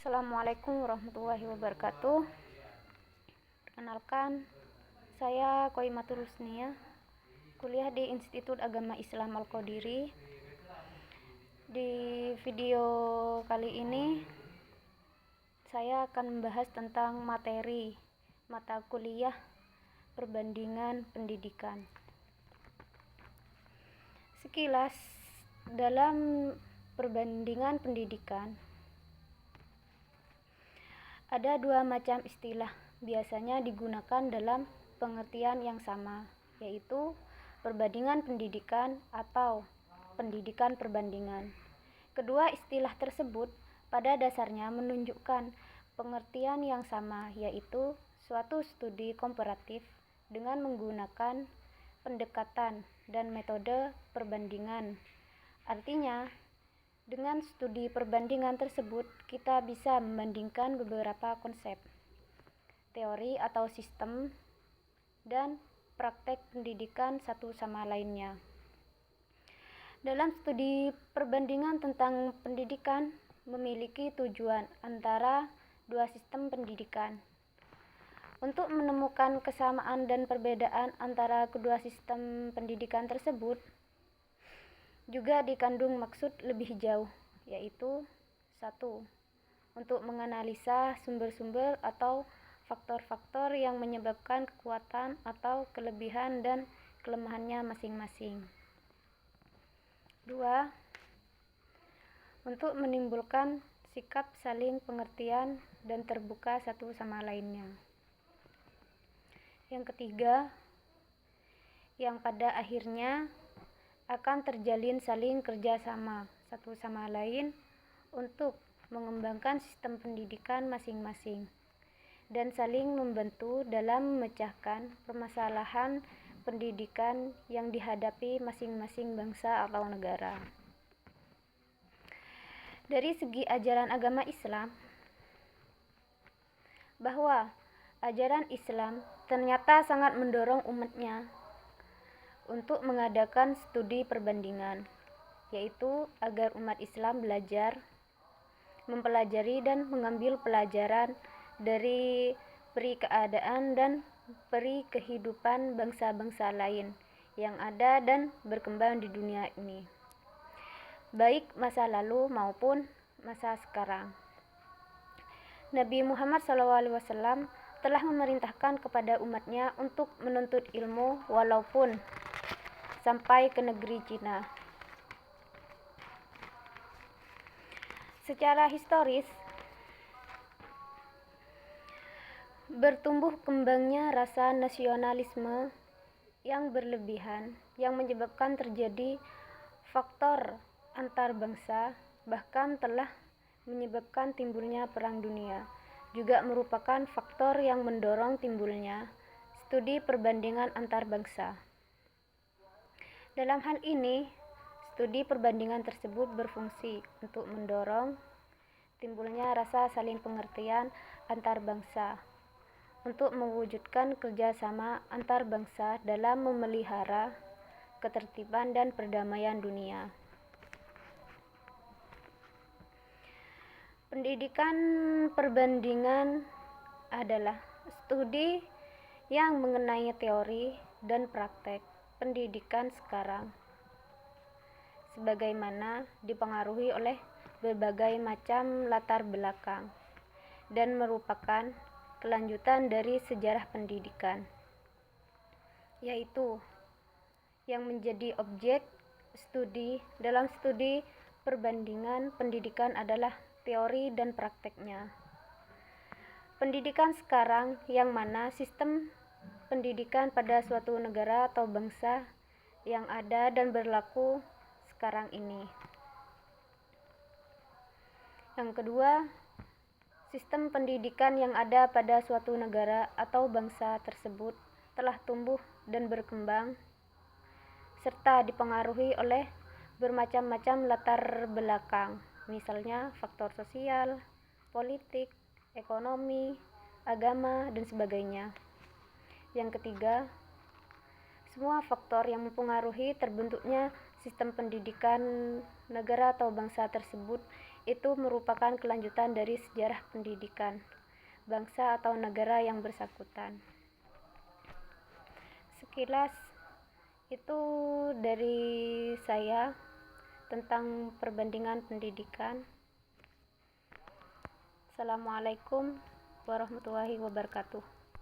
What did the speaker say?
Assalamualaikum warahmatullahi wabarakatuh. Perkenalkan, saya Qoimatul Husnia, kuliah di Institut Agama Islam Al-Qadiri. Di video kali ini, saya akan membahas tentang materi mata kuliah perbandingan pendidikan. Sekilas, dalam perbandingan pendidikan, ada dua macam istilah biasanya digunakan dalam pengertian yang sama, yaitu perbandingan pendidikan atau pendidikan perbandingan. Kedua istilah tersebut pada dasarnya menunjukkan pengertian yang sama, yaitu suatu studi komparatif dengan menggunakan pendekatan dan metode perbandingan. Artinya, dengan studi perbandingan tersebut, kita bisa membandingkan beberapa konsep, teori atau sistem, dan praktek pendidikan satu sama lainnya. Dalam studi perbandingan tentang pendidikan memiliki tujuan antara dua sistem pendidikan. Untuk menemukan kesamaan dan perbedaan antara kedua sistem pendidikan tersebut, juga dikandung maksud lebih jauh, yaitu 1. Untuk menganalisa sumber-sumber atau faktor-faktor yang menyebabkan kekuatan atau kelebihan dan kelemahannya masing-masing. 2. Untuk menimbulkan sikap saling pengertian dan terbuka satu sama lainnya. Yang ketiga, yang pada akhirnya akan terjalin saling kerjasama satu sama lain untuk mengembangkan sistem pendidikan masing-masing dan saling membantu dalam memecahkan permasalahan pendidikan yang dihadapi masing-masing bangsa atau negara. Dari segi ajaran agama Islam, bahwa ajaran Islam ternyata sangat mendorong umatnya untuk mengadakan studi perbandingan, yaitu agar umat Islam belajar, mempelajari dan mengambil pelajaran dari peri keadaan dan peri kehidupan bangsa-bangsa lain yang ada dan berkembang di dunia ini, baik masa lalu maupun masa sekarang. Nabi Muhammad SAW telah memerintahkan kepada umatnya untuk menuntut ilmu walaupun sampai ke negeri Cina. Secara historis, bertumbuh kembangnya rasa nasionalisme yang berlebihan yang menyebabkan terjadi faktor antar bangsa, bahkan telah menyebabkan timbulnya perang dunia, juga merupakan faktor yang mendorong timbulnya studi perbandingan antar bangsa. Dalam hal ini, studi perbandingan tersebut berfungsi untuk mendorong timbulnya rasa saling pengertian antar bangsa, untuk mewujudkan kerjasama antar bangsa dalam memelihara ketertiban dan perdamaian dunia. Pendidikan perbandingan adalah studi yang mengenai teori dan praktek pendidikan sekarang, sebagaimana dipengaruhi oleh berbagai macam latar belakang dan merupakan kelanjutan dari sejarah pendidikan, yaitu yang menjadi objek studi dalam studi perbandingan pendidikan adalah teori dan prakteknya. Pendidikan sekarang yang mana sistem pendidikan pada suatu negara atau bangsa yang ada dan berlaku sekarang ini. Yang kedua, sistem pendidikan yang ada pada suatu negara atau bangsa tersebut telah tumbuh dan berkembang serta dipengaruhi oleh bermacam-macam latar belakang, misalnya faktor sosial, politik, ekonomi, agama, dan sebagainya. Yang ketiga, semua faktor yang mempengaruhi terbentuknya sistem pendidikan negara atau bangsa tersebut itu merupakan kelanjutan dari sejarah pendidikan bangsa atau negara yang bersangkutan. Sekilas itu dari saya tentang perbandingan pendidikan. Assalamualaikum warahmatullahi wabarakatuh.